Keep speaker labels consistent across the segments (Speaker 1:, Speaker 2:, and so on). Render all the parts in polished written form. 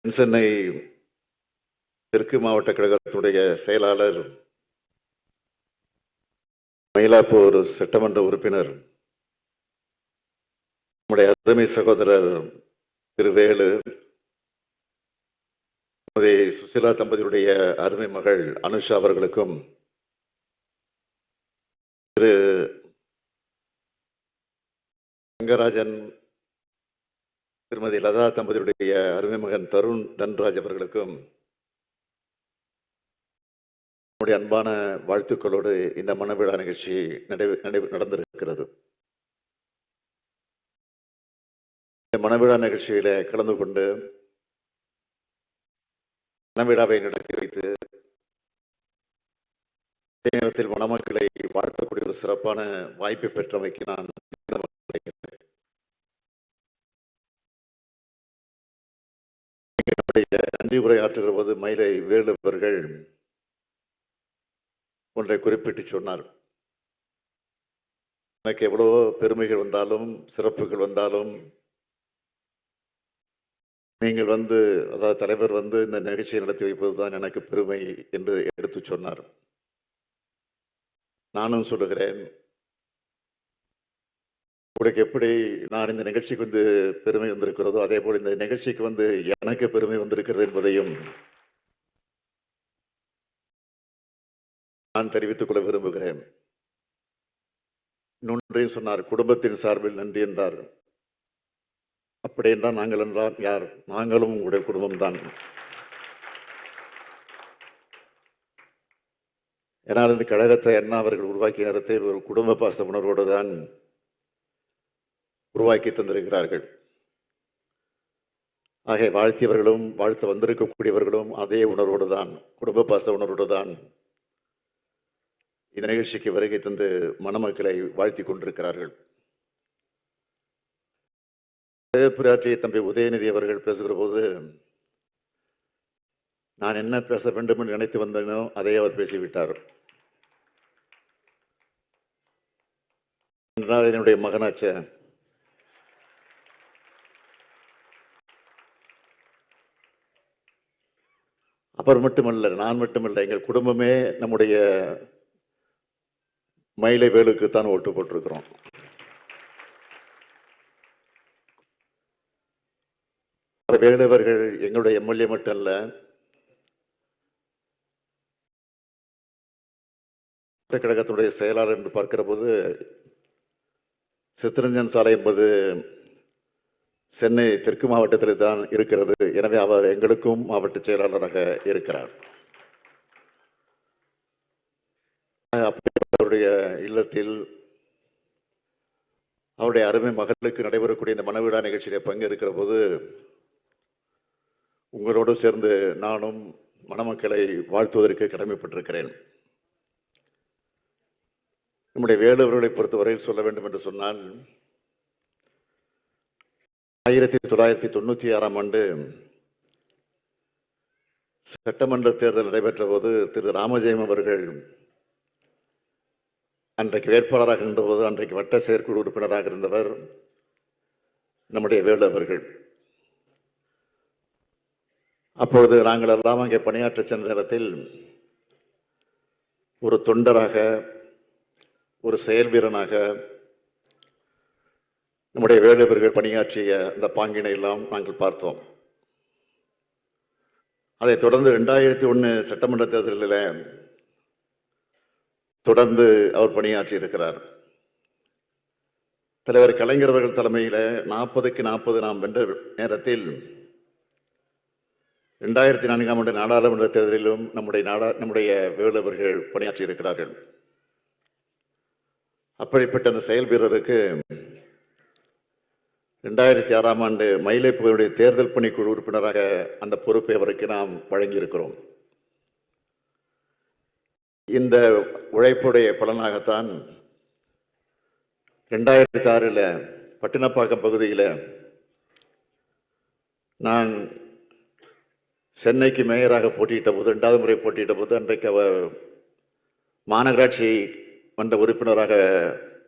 Speaker 1: சென்னை தெற்கு மாவட்ட கழகத்துடைய செயலாளர், மயிலாப்பூர் சட்டமன்ற உறுப்பினர், நம்முடைய அருமை சகோதரர் திரு வேலு, சுசிலா தம்பதியுடைய அருமை மகள் அனுஷா அவர்களுக்கும், திரு ரங்கராஜன், திருமதி லதா தம்பதியுடைய அருமை மகன் தருண் தன்ராஜ் அவர்களுக்கும் நம்முடைய அன்பான வாழ்த்துக்களோடு இந்த மணவிழா நிகழ்ச்சி நடந்திருக்கிறது. இந்த மணவிழா நிகழ்ச்சியில கலந்து கொண்டு மணவிழாவை நடத்தி வைத்து அதே நேரத்தில் மணமக்களை வாழ்த்தக்கூடிய ஒரு சிறப்பான வாய்ப்பை பெற்றமைக்கு நான் நன்றி உரையாற்றுகிற போது மயிலை வேலு அவர்கள் ஒன்றை குறிப்பிட்டு சொன்னார். எனக்கு எவ்வளவோ பெருமைகள் வந்தாலும் சிறப்புகள் வந்தாலும் நீங்கள் அதாவது தலைவர் இந்த நிகழ்ச்சியை நடத்தி வைப்பதுதான் எனக்கு பெருமை என்று எடுத்து சொன்னார். நானும் சொல்லுகிறேன், உங்களுக்கு எப்படி நான் இந்த நிகழ்ச்சிக்கு பெருமை வந்திருக்கிறதோ அதே போல் இந்த நிகழ்ச்சிக்கு எனக்கு பெருமை வந்திருக்கிறது என்பதையும் நான் தெரிவித்துக் கொள்ள விரும்புகிறேன். இன்னொன்றையும் சொன்னார், குடும்பத்தின் சார்பில் நன்றி என்றார். அப்படி என்றால் நாங்கள் என்றால் யார்? நாங்களும் உங்களுடைய குடும்பம்தான். ஏன்னால் இந்த கழகத்தை அண்ணா அவர்கள் உருவாக்கிய நேரத்தை ஒரு குடும்ப பாச உணர்வோடு தான் உருவாக்கி தந்திருக்கிறார்கள். ஆக வாழ்த்தியவர்களும் வாழ்த்து வந்திருக்கக்கூடியவர்களும் அதே உணர்வோடு தான், குடும்ப பாச உணர்வோடு தான் இந்த நிகழ்ச்சிக்கு வருகை தந்து மணமக்களை வாழ்த்தி கொண்டிருக்கிறார்கள். பேராற்றிய தம்பி உதயநிதி அவர்கள் பேசுகிற போது நான் என்ன பேச வேண்டும் என்று நினைத்து வந்தேனோ அதை அவர் பேசிவிட்டார். என்னுடைய மகனாச்ச அவர் மட்டுமல்ல, நான் மட்டுமல்ல, எங்கள் குடும்பமே நம்முடைய மயிலை வேலுக்குத்தான் ஓட்டு போட்டிருக்கிறோம். வேலுவர்கள் எங்களுடைய எம்எல்ஏ மட்டும் அல்ல, கழகத்துடைய செயலாளர் என்று பார்க்கிற போது சித்தரஞ்சன் சாலை என்பது சென்னை தெற்கு மாவட்டத்தில் தான் இருக்கிறது. எனவே அவர் எங்களுக்கும் மாவட்ட செயலாளராக இருக்கிறார். அவருடைய இல்லத்தில் அவருடைய அருமை மகளுக்கு நடைபெறக்கூடிய இந்த மணவிழா நிகழ்ச்சியில பங்கேற்கிற போது உங்களோடு சேர்ந்து நானும் மணமக்களை வாழ்த்துவதற்கு கடமைப்பட்டிருக்கிறேன். நம்முடைய வேலுவர்களை பொறுத்தவரையில் சொல்ல வேண்டும் என்று சொன்னால் 1996ஆம் ஆண்டு சட்டமன்ற தேர்தல் நடைபெற்ற போது திரு ராமஜெயம் அவர்கள் அன்றைக்கு வேட்பாளராக இருந்தபோது அன்றைக்கு வட்ட செயற்குழு உறுப்பினராக இருந்தவர் நம்முடைய வேலு அவர்கள். அப்பொழுது நாங்கள் எல்லாம் அங்கே பணியாற்ற சென்ற நேரத்தில் ஒரு தொண்டராக, ஒரு செயல் வீரனாக நம்முடைய வேலு அவர்கள் பணியாற்றிய அந்த பாங்கினை எல்லாம் நாங்கள் பார்த்தோம். அதைத் தொடர்ந்து 2001 சட்டமன்ற தேர்தலில் தொடர்ந்து அவர் பணியாற்றி இருக்கிறார். தலைவர் கலைஞர் அவர்கள் தலைமையில் 40க்கு 40 நாம் வென்ற நேரத்தில் 2004ஆம் ஆண்டு நாடாளுமன்ற தேர்தலிலும் நம்முடைய வேலு அவர்கள் பணியாற்றி இருக்கிறார்கள். அப்படிப்பட்ட அந்த செயல் வீரருக்கு 2006ஆம் ஆண்டு மயிலைப்புடைய தேர்தல் பணிக்குழு உறுப்பினராக அந்த பொறுப்பை அவருக்கு நாம் வழங்கியிருக்கிறோம். இந்த உழைப்புடைய பலனாகத்தான் 2006 பட்டினப்பாக்கம் பகுதியில் நான் சென்னைக்கு மேயராக போட்டியிட்ட போது, 2வது முறை போட்டியிட்ட போது, அன்றைக்கு அவர் மாநகராட்சி மன்ற உறுப்பினராக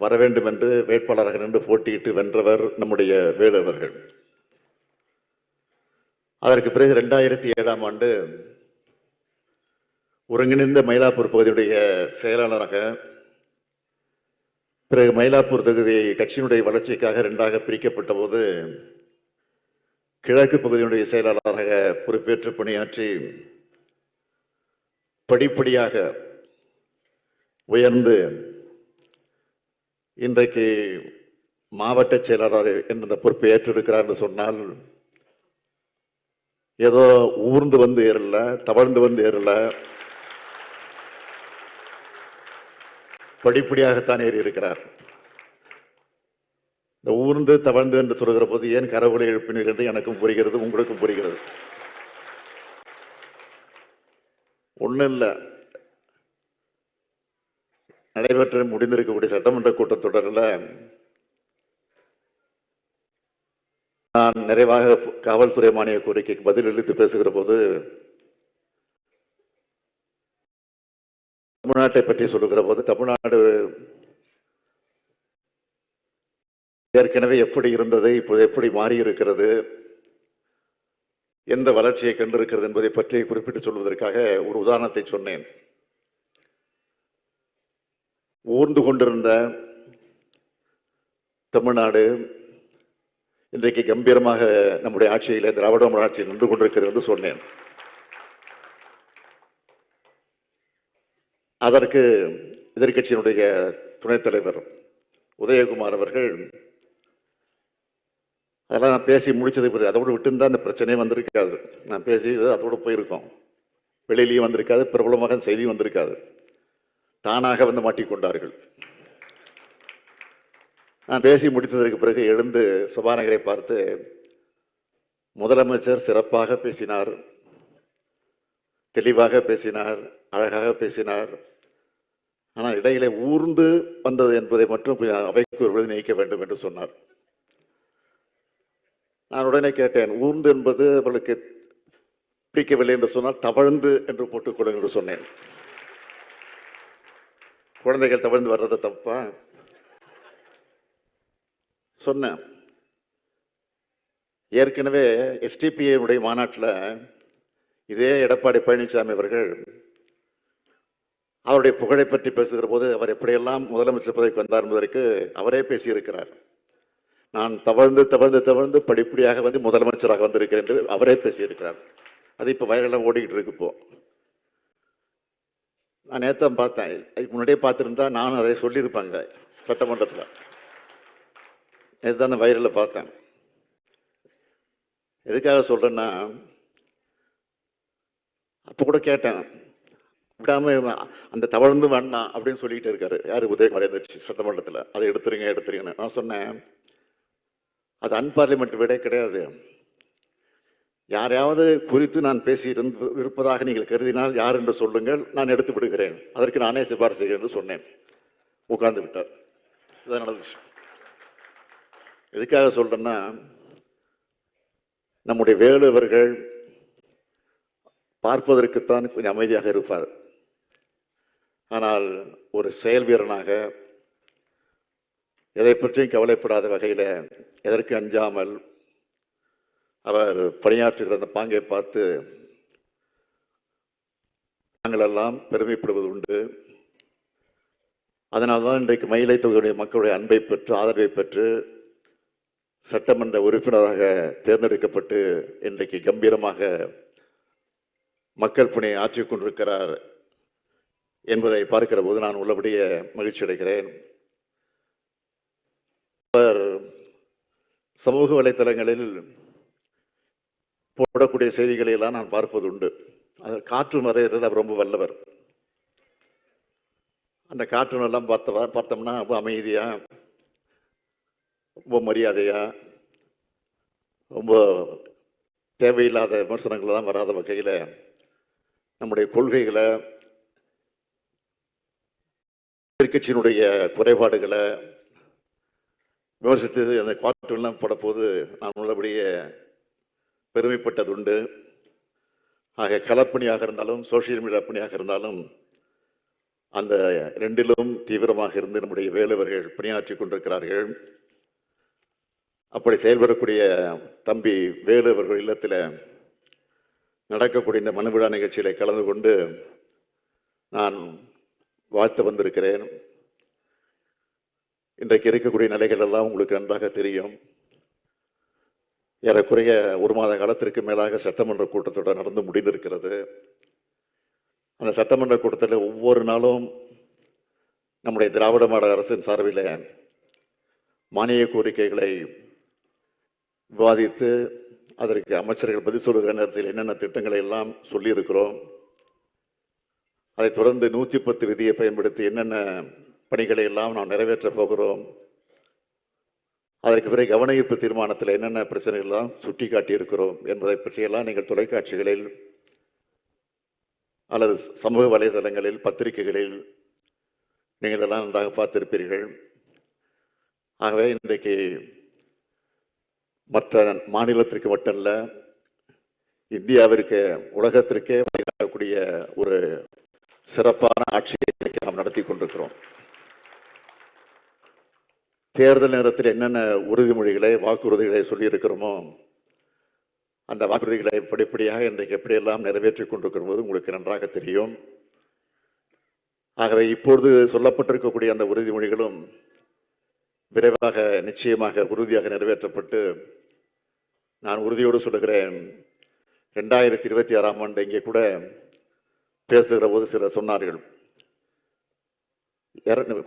Speaker 1: வர வேண்டும் என்று வேட்பாளராக நின்று போட்டியிட்டு வென்றவர் நம்முடைய வேலு அவர்கள். அதற்கு பிறகு 2007ஆம் ஆண்டு ஒருங்கிணைந்த மயிலாப்பூர் பகுதியுடைய செயலாளராக, பிறகு மயிலாப்பூர் தொகுதி கட்சியினுடைய வளர்ச்சிக்காக 2ஆக பிரிக்கப்பட்ட போது கிழக்கு பகுதியினுடைய செயலாளராக பொறுப்பேற்று பணியாற்றி படிப்படியாக உயர்ந்து இன்றைக்கு மாவட்ட செயலாளர் என்ற பொறுப்பை ஏற்றிருக்கிறார் என்று சொன்னால் ஏதோ ஊர்ந்து வந்து ஏறல, தவழ்ந்து வந்து ஏறல, படிப்படியாகத்தான் ஏறி இருக்கிறார். இந்த ஊர்ந்து தவழ்ந்து என்று சொல்கிற போது ஏன் கரவுகளை எழுப்பினீர் என்று எனக்கும் புரிகிறது, உங்களுக்கும் புரிகிறது. ஒன்றும் இல்லை, நடைபெற்று முடிந்திருக்கக்கூடிய சட்டமன்ற கூட்டத்தொடரில் நான் நிறைவாக காவல்துறை மானிய கோரிக்கைக்கு பதில் அளித்து பேசுகிற போது தமிழ்நாட்டை பற்றி சொல்லுகிற போது தமிழ்நாடு ஏற்கனவே எப்படி இருந்தது, இப்போது எப்படி மாறி இருக்கிறது, எந்த வளர்ச்சியை கண்டிருக்கிறது என்பதை பற்றி குறிப்பிட்டு சொல்வதற்காக ஒரு உதாரணத்தை சொன்னேன். ஊர்ந்து கொண்டிருந்த தமிழ்நாடு இன்றைக்கு கம்பீரமாக நம்முடைய ஆட்சியிலே திராவிட ஆட்சியில் நின்று கொண்டிருக்கிறது என்று சொன்னேன். அதற்கு எதிர்கட்சியினுடைய துணைத் தலைவர் உதயகுமார் அவர்கள், அதெல்லாம் நான் பேசி முடிச்சது பிறகு அதோடு விட்டுருந்தா அந்த பிரச்சனையே வந்திருக்காது, நான் பேசி அதோடு போயிருக்கோம், வெளியிலையும் வந்திருக்காது, பிரபலமாக செய்தியும் வந்திருக்காது, தானாக வந்து மாட்டிக்கொண்டார்கள். நான் பேசி முடித்ததற்கு பிறகு எழுந்து சபாநாயகரை பார்த்து, முதலமைச்சர் சிறப்பாக பேசினார், தெளிவாக பேசினார், அழகாக பேசினார், ஆனால் இடையிலே ஊர்ந்து வந்தது என்பதை மட்டும் அவைக்கு ஒரு விருது நீக்க வேண்டும் என்று சொன்னார். நான் உடனே கேட்டேன், ஊர்ந்து என்பது அவர்களுக்கு பிடிக்கவில்லை என்று சொன்னால் தவழ்ந்து என்று போட்டுக்கொள்ளுங்கள் என்று சொன்னேன். குழந்தைகள் தவழ்ந்து வர்றது தப்பா சொன்னேன். ஏற்கனவே எஸ்டிபிஐ மாநாட்டில் இதே எடப்பாடி பழனிசாமி அவர்கள் அவருடைய புகழை பற்றி பேசுகிற போது அவர் எப்படியெல்லாம் முதலமைச்சர் பதவிக்கு வந்தார் என்பதற்கு அவரே பேசியிருக்கிறார். நான் தவழ்ந்து தவழ்ந்து தவழ்ந்து படிப்படியாக வந்து முதலமைச்சராக வந்திருக்கிறேன் என்று அவரே பேசியிருக்கிறார். அது இப்போ வைரலாக ஓடிக்கிட்டு இருக்கு. இப்போ நான் நேற்று பார்த்தேன், அதுக்கு முன்னாடியே பார்த்துருந்தா நானும் அதை சொல்லியிருப்பாங்க சட்டமன்றத்தில். நேற்று தான் அந்த வைரலில் பார்த்தேன். எதுக்காக சொல்கிறேன்னா, அப்போ கூட கேட்டேன், விடாம அந்த தவழ்ந்து வேண்டாம் அப்படின்னு சொல்லிக்கிட்டு இருக்காரு யார், உதயகுமார் எதிர்ச்சி சட்டமன்றத்தில். அதை எடுத்துருங்க எடுத்துருங்கன்னு நான் சொன்னேன். அது அன்பார்லிமெண்ட் விட கிடையாது. யாரையாவது குறித்து நான் பேசி இருப்பதாக நீங்கள் கருதினால் யார் என்று சொல்லுங்கள், நான் எடுத்து விடுகிறேன், அதற்கு நானே சிபாரிசு செய்கிறேன் என்று சொன்னேன். உட்கார்ந்து விட்டார். இதான் நடந்துச்சு. எதுக்காக சொல்றேன்னா, நம்முடைய வேலுவர்கள் பார்ப்பதற்குத்தான் கொஞ்சம் அமைதியாக இருப்பார். ஆனால் ஒரு செயல் வீரனாக எதை பற்றியும் கவலைப்படாத வகையில், எதற்கு அஞ்சாமல் அவர் பணியாற்றுகிற அந்த பாங்கை பார்த்து நாங்களெல்லாம் பெருமைப்படுவது உண்டு. அதனால்தான் இன்றைக்கு மயிலை தொகுதியுடைய மக்களுடைய அன்பை பெற்று ஆதரவை பெற்று சட்டமன்ற உறுப்பினராக தேர்ந்தெடுக்கப்பட்டு இன்றைக்கு கம்பீரமாக மக்கள் பணியை ஆற்றிக் கொண்டிருக்கிறார் என்பதை பார்க்கிற போது நான் உள்ளபடியே மகிழ்ச்சி அடைகிறேன். அவர் சமூக வலைத்தளங்களில் போடக்கூடிய செய்திகளை எல்லாம் நான் பார்ப்பது உண்டு. அதில் கார்ட்டூன் வரைகிறது அவர் ரொம்ப வல்லவர். அந்த கார்ட்டூன் எல்லாம் பார்த்தோம்னா ரொம்ப அமைதியா, ரொம்ப மரியாதையா, ரொம்ப தேவையில்லாத விமர்சனங்கள்லாம் வராத வகையில் நம்முடைய கொள்கைகளை, எதிர்கட்சியினுடைய குறைபாடுகளை விமர்சித்து அந்த கார்ட்டூன்லாம் போடப்போது நான் உள்ளபடியே பெருமைப்பட்டது உண்டு. ஆக களப்பணியாக இருந்தாலும் சோசியல் மீடியா பணியாக இருந்தாலும் அந்த ரெண்டிலும் தீவிரமாக இருந்து நம்முடைய வேலுவர்கள் பணியாற்றி கொண்டிருக்கிறார்கள். அப்படி செயல்படக்கூடிய தம்பி வேலுவர்கள் இல்லத்தில் நடக்கக்கூடிய இந்த மனு விழா நிகழ்ச்சியில கலந்து கொண்டு நான் வாழ்த்து வந்திருக்கிறேன். இன்றைக்கு இருக்கக்கூடிய நிலைகள் எல்லாம் உங்களுக்கு நன்றாக தெரியும். ஏறக்குறைய ஒரு மாத காலத்திற்கு மேலாக சட்டமன்ற கூட்டத்தொடர் நடந்து முடிந்திருக்கிறது. அந்த சட்டமன்ற கூட்டத்தில் ஒவ்வொரு நாளும் நம்முடைய திராவிட மாடல் அரசின் சார்பில் மானிய கோரிக்கைகளை விவாதித்து அதற்கு அமைச்சர்கள் பதில் சொல்லுகிற நேரத்தில் என்னென்ன திட்டங்களை எல்லாம் சொல்லியிருக்கிறோம். அதைத் தொடர்ந்து 110 விதியை பயன்படுத்தி என்னென்ன பணிகளை எல்லாம் நாம் நிறைவேற்றப் போகிறோம். அதற்கு பிறகு கவன ஈர்ப்பு தீர்மானத்தில் என்னென்ன பிரச்சனைகள் எல்லாம் சுட்டி காட்டியிருக்கிறோம் என்பதை பற்றியெல்லாம் நீங்கள் தொலைக்காட்சிகளில் அல்லது சமூக வலைதளங்களில் பத்திரிகைகளில் நீங்கள் எல்லாம் நன்றாக பார்த்திருப்பீர்கள். ஆகவே இன்றைக்கு மற்ற மாநிலத்திற்கு மட்டுமல்ல, இந்தியாவிற்கு உலகத்திற்கே வழிகாட்டக்கூடிய ஒரு சிறப்பான ஆட்சியை நாம் நடத்தி கொண்டிருக்கிறோம். தேர்தல் நேரத்தில் என்னென்ன உறுதிமொழிகளை வாக்குறுதிகளை சொல்லியிருக்கிறோமோ அந்த வாக்குறுதிகளை படிப்படியாக இன்றைக்கு எப்படியெல்லாம் நிறைவேற்றிக் கொண்டிருக்கிறது உங்களுக்கு நன்றாக தெரியும். ஆகவே இப்பொழுது சொல்லப்பட்டிருக்கக்கூடிய அந்த உறுதிமொழிகளும் விரைவாக நிச்சயமாக உறுதியாக நிறைவேற்றப்பட்டு, நான் உறுதியோடு சொல்லுகிறேன், 2026ஆம் ஆண்டு இங்கே கூட பேசுகிற போது சிலர் சொன்னார்கள்,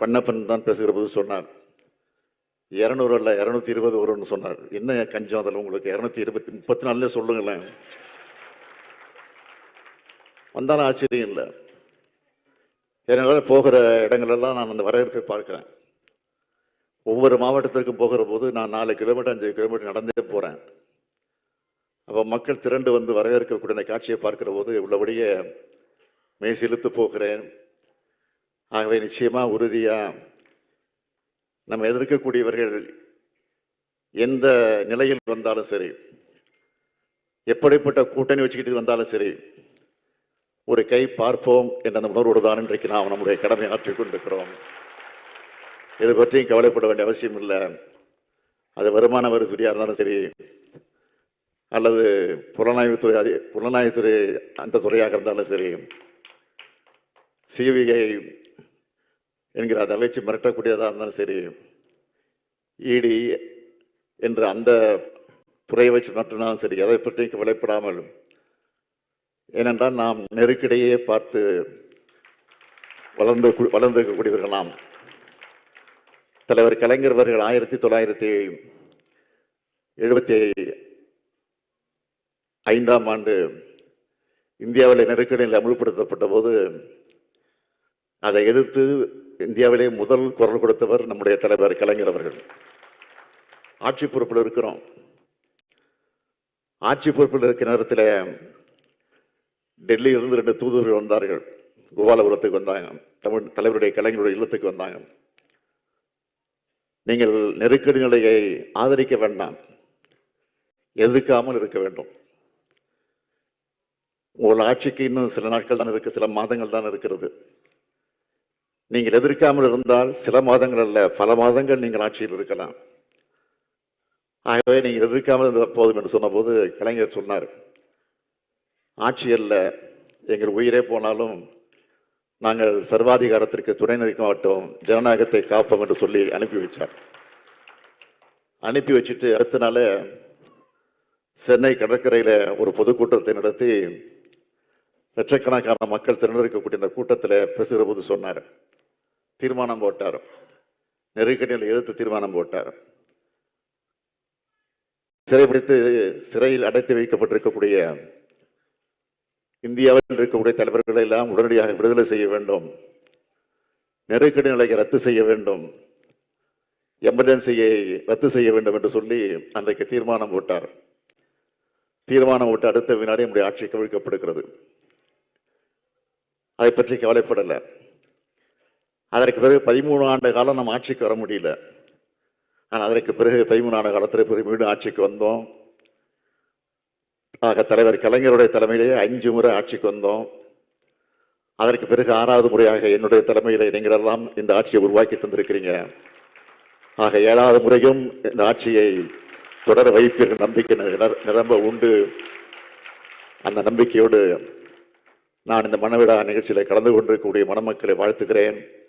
Speaker 1: கண்ணப்பன் தான் பேசுகிற போது சொன்னார் 200 அல்ல 220 வரும்னு சொன்னார். என்ன கஞ்சம் அதில் உங்களுக்கு 234 சொல்லுங்களேன். வந்தாலும் ஆச்சரியம் இல்லை. என்னால் போகிற இடங்களெல்லாம் நான் அந்த வரவேற்பை பார்க்கிறேன். ஒவ்வொரு மாவட்டத்திற்கும் போகிற போது நான் 4 கிலோமீட்டர் 5 கிலோமீட்டர் நடந்தே போகிறேன். அப்போ மக்கள் திரண்டு வந்து வரவேற்கக்கூடிய அந்த காட்சியை பார்க்கிற போது உள்ளபடியே மெய் செலுத்து போகிறேன். ஆகவே நிச்சயமாக உறுதியாக நம்ம எதிர்க்கக்கூடியவர்கள் எந்த நிலையில் வந்தாலும் சரி, எப்படிப்பட்ட கூட்டணி வச்சுக்கிட்டு வந்தாலும் சரி, ஒரு கை பார்ப்போம் என்ற அந்த உணர்வோடு தான் இன்றைக்கு நாம் நம்முடைய கடமை ஆற்றிக் கொண்டிருக்கிறோம். இதை பற்றியும் கவலைப்பட வேண்டிய அவசியம் இல்லை. அது வருமான வரி துறையாக இருந்தாலும் சரி, அல்லது புலனாய்வுத்துறை அந்த துறையாக இருந்தாலும் சரி, சிபிஐ என்கிற அதை வச்சு மிரட்டக்கூடியதாக இருந்தாலும் சரி, இடி என்ற அந்த துறையை வச்சு மிரட்டினாலும் சரி, அதை பற்றியும் கவலைப்படாமல், ஏனென்றால் நாம் நெருக்கடியே பார்த்து வளர்ந்திருக்கக்கூடியவர்கள் நாம். தலைவர் கலைஞர் அவர்கள் 1975ஆம் ஆண்டு இந்தியாவில் நெருக்கடியில் அமுல்படுத்தப்பட்ட போது அதை எதிர்த்து இந்தியாவிலே முதல் குரல் கொடுத்தவர் நம்முடைய தலைவர் கலைஞர் அவர்கள். ஆட்சி பொறுப்பில் இருக்கிறோம். ஆட்சி பொறுப்பில் இருக்கிற நேரத்தில் டெல்லியிலிருந்து 2 தூதுவர்கள் வந்தார்கள். கோபாலபுரத்துக்கு வந்தாங்க. தமிழ் தலைவருடைய கலைஞருடைய இல்லத்துக்கு வந்தாங்க. நீங்கள் நெருக்கடி நிலையை ஆதரிக்க வேண்டாம், எதிர்க்காமல் இருக்க வேண்டும். உங்கள் ஆட்சிக்கு இன்னும் சில நாட்கள் தான் இருக்கு, சில மாதங்கள் தான் இருக்கிறது. நீங்கள் எதிர்க்காமல் இருந்தால் சில மாதங்கள் அல்ல, பல மாதங்கள் நீங்கள் ஆட்சியில் இருக்கலாம். ஆகவே நீங்கள் எதிர்க்காமல் இருந்தால் போதும் என்று சொன்ன போது கலைஞர் சொன்னார், ஆட்சி அல்ல, எங்கள் உயிரே போனாலும் நாங்கள் சர்வாதிகாரத்திற்கு துணை நிற்க மாட்டோம், ஜனநாயகத்தை காப்போம் என்று சொல்லி அனுப்பி வச்சார். அனுப்பி வச்சுட்டு அடுத்த நாள் சென்னை கடற்கரையில் ஒரு பொதுக்கூட்டத்தை நடத்தி லட்சக்கணக்கான மக்கள் திரண்டிருக்கக்கூடிய இந்த கூட்டத்தில் பேசுகிற போது சொன்னார், தீர்மானம் போட்டார், நெருக்கடியில் எதிர்த்து தீர்மானம் போட்டார். சிறைபிடித்து சிறையில் அடைத்து வைக்கப்பட்டிருக்கக்கூடிய இந்தியாவில் இருக்கக்கூடிய தலைவர்களை எல்லாம் உடனடியாக விடுதலை செய்ய வேண்டும், நெருக்கடி நிலையை ரத்து செய்ய வேண்டும், எமர்ஜென்சியை ரத்து செய்ய வேண்டும் என்று சொல்லி அன்றைக்கு தீர்மானம் போட்டார். தீர்மானம் போட்டு அடுத்த வினாடி நம்முடைய ஆட்சி கவிழ்க்கப்படுகிறது. அதை பற்றி கவலைப்படலை. அதற்கு பிறகு 13 ஆண்டு காலம் நம்ம ஆட்சிக்கு வர முடியல. ஆனால் அதற்கு பிறகு 13 ஆண்டு காலத்தில் பிறகு மீண்டும் ஆட்சிக்கு வந்தோம். ஆக தலைவர் கலைஞருடைய தலைமையிலேயே 5 முறை ஆட்சிக்கு வந்தோம். அதற்கு பிறகு 6வது முறையாக என்னுடைய தலைமையிலே நீங்கள் எல்லாம் இந்த ஆட்சியை உருவாக்கி தந்திருக்கிறீங்க. ஆக 7வது முறையும் இந்த ஆட்சியை தொடர வைப்பீர்கள் நம்பிக்கை நிரம்ப உண்டு. அந்த நம்பிக்கையோடு நான் இந்த மணவிழா நிகழ்ச்சியில் கலந்து கொண்டிருக்கக்கூடிய மணமக்களை வாழ்த்துகிறேன்.